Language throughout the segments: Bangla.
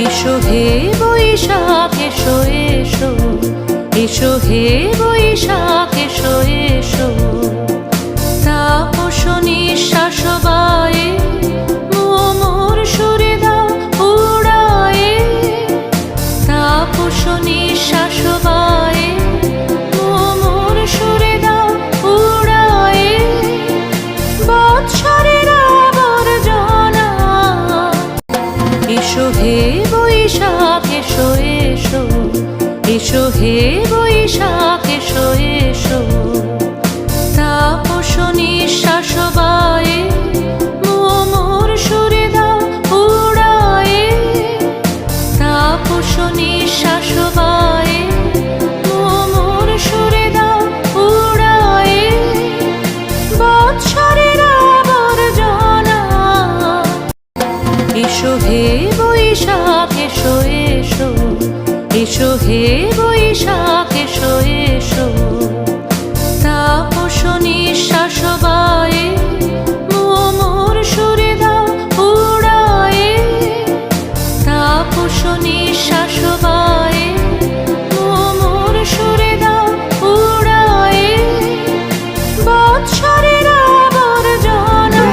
এসো হে বৈশাখ এসো এসো, এসো হে বৈশাখ এসো এসো। তাপস নিঃশ্বাস বায়ে মোর সুরে দাও উড়ায়ে, তাপস নিঃশ্বাস বায়ে মোর সুরে দাও উড়ায়ে। বৎসরের আবর্জনা এসো হে বৈশাখ এসো এসো, এসো হে বৈশাখ এসো এসো। তাপস নিঃশ্বাস বায়ে মোর সুরে দাও উড়ায়ে, তাপস নিঃশ্বাস বায়ে মোর সুরে দাও উড়ায়ে। বৎসরের আবর্জনা এসো হে বৈশাখ এসো এসো, এসো হে বৈশাখ এসো এসো। তাপস নিঃশ্বাস বায়ে মোর সুরে দাও উড়ায়ে, তাপস নিঃশ্বাস বায়ে মোর সুরে দাও উড়ায়ে। বৎসরের আবর্জনা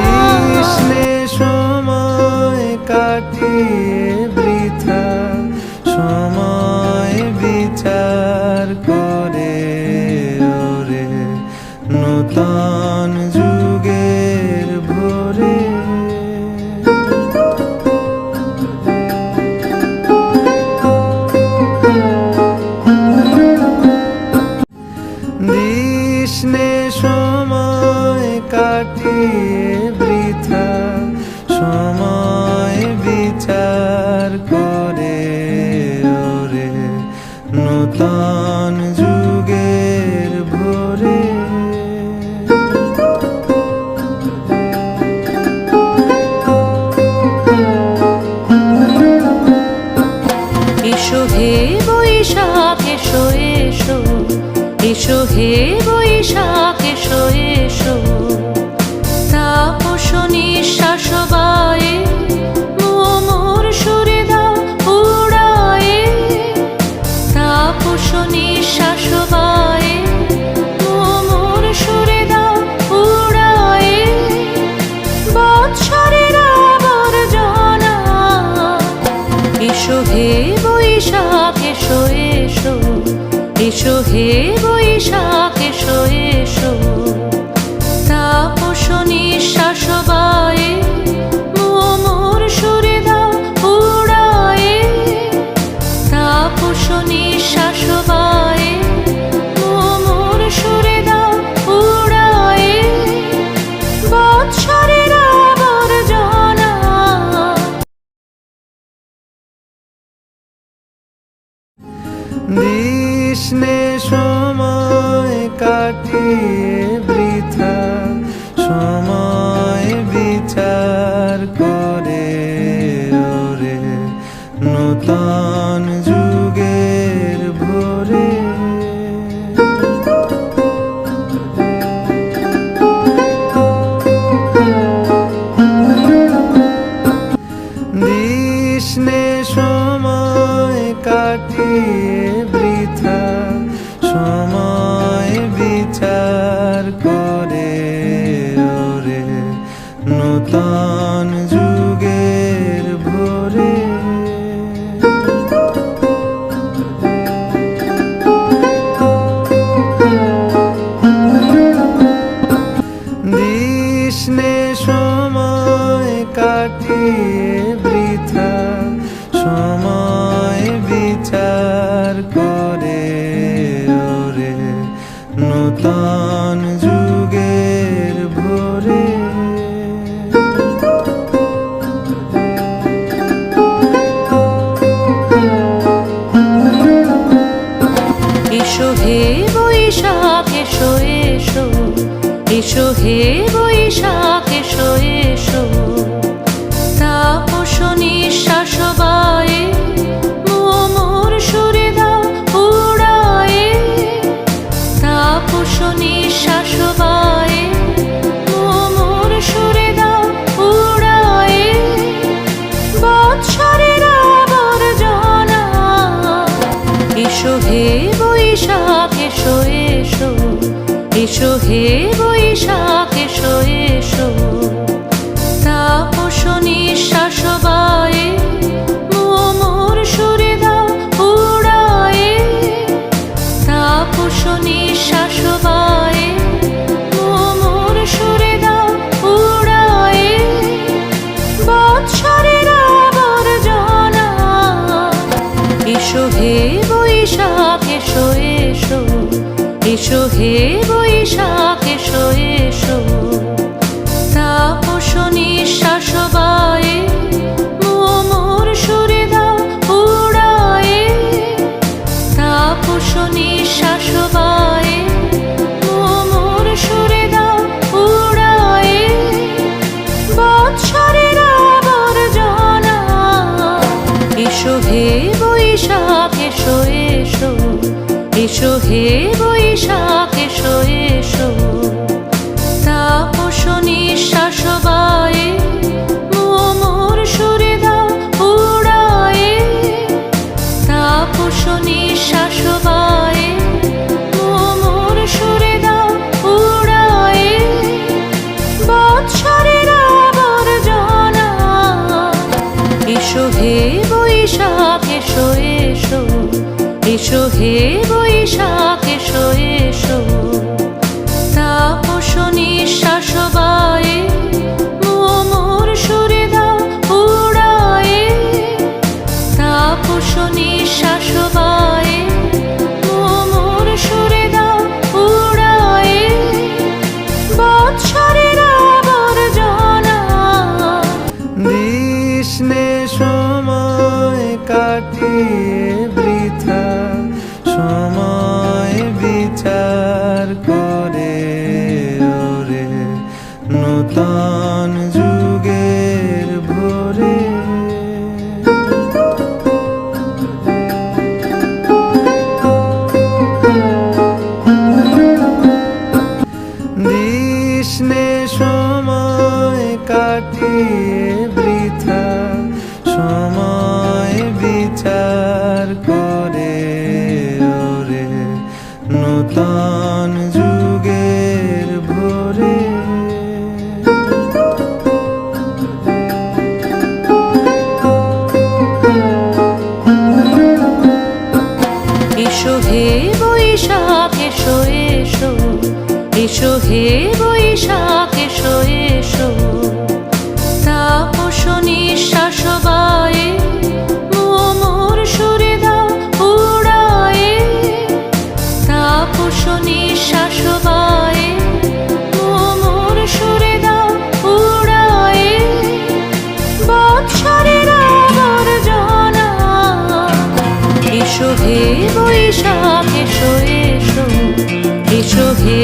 সময় কাটিয়ে বৃথা সময় বিচার করে ওরে নূতন যুগের ভোরে। দিসনে সময় কাটিয়ে বৃথা সময় বিচার করে ওরে নূতন যুগের ভোরে। এসো হে বৈশাখ এসো এসো, এসো হে বৈশাখ এসো এসো। তাপস নিঃশ্বাস বায়ে মোর সুরে দাও উড়ায়ে, তাপস নিঃশ্বাস বায়ে মোর সুরে দাও উড়ায়ে। বৎসরের আবর্জনা এসো হে বৈশাখ এসো এসো, এসো হে বৈশাখ এসো এসো। তাপস নিঃশ্বাস বায়ে মোর সুরে দাও উড়ায়ে, তাপস নিঃশ্বাস বায়ে মোর সুরে দাও উড়ায়ে। বৎসরের আবর্জনা দিসনে সময় কাটিয়ে বৃথা সময় বিচার করে ওরে নূতন যুগের ভোরে। দিসনে সময় কাটিয়ে বৃথা সময় বিচার করে ওরে নূতন যুগের ভোরে। দিসনে সময় কাটিয়ে বৃথা সময় বিচার করে ওরে নূতন যুগের ভোরে। এসো হে বৈশাখ এসো এসো, এসো হে বৈশাখ এসো এসো। তাপস নিঃশ্বাস বায়ে মোর সুরে দাও উড়ায়ে, তাপস নিঃশ্বাস এসো হে বৈশাখ এসো এসো তাপস নিঃশ্বাস বায়ে মোর সুরে দাও উড়ায়ে তাপস নিঃশ্বাস বায়ে মোর সুরে দাও উড়ায়ে বৎসরের আবর্জনা এসো হে বৈশাখ এসো এসো এসো হে বৈশাখ এসো এসো তাপস নিঃশ্বাস বায়ে মোর সুরে দাও উড়ায়ে তাপস নিঃশ্বাস বায়ে মোর সুরে দাও উড়ায়ে বৎসরের আবর্জনা এসো হে বৈশাখ এসো এসো এসো হে বৈশাখ এসো এসো তাপস নিঃশ্বাস বায়ে মোর সুরে দাও উড়ায়ে তাপস নিঃশ্বাস বায়ে মোর সুরে দাও উড়ায়ে বৎসরের আবর্জনা দিসনে সময় কাটিয়ে বৃথা সময় বিচার করে ওরে নূতন যুগের ভোরে দিসনে সময় কাটিয়ে বৃথা সময় বিচার করে ওরে নূতন যুগের ভোরে এসো হে বৈশাখ এসো এসো এসো হে বৈশাখ এসো এসো তাপস নিঃশ্বাস বায়ে মোর সুরে দাও উড়ায়ে তাপস নিঃশ্বাস বায়ে মোর সুরে দাও উড়ায়ে বৎসরের আবর্জনা এসো হে বৈশাখ এসো এসো এসো হে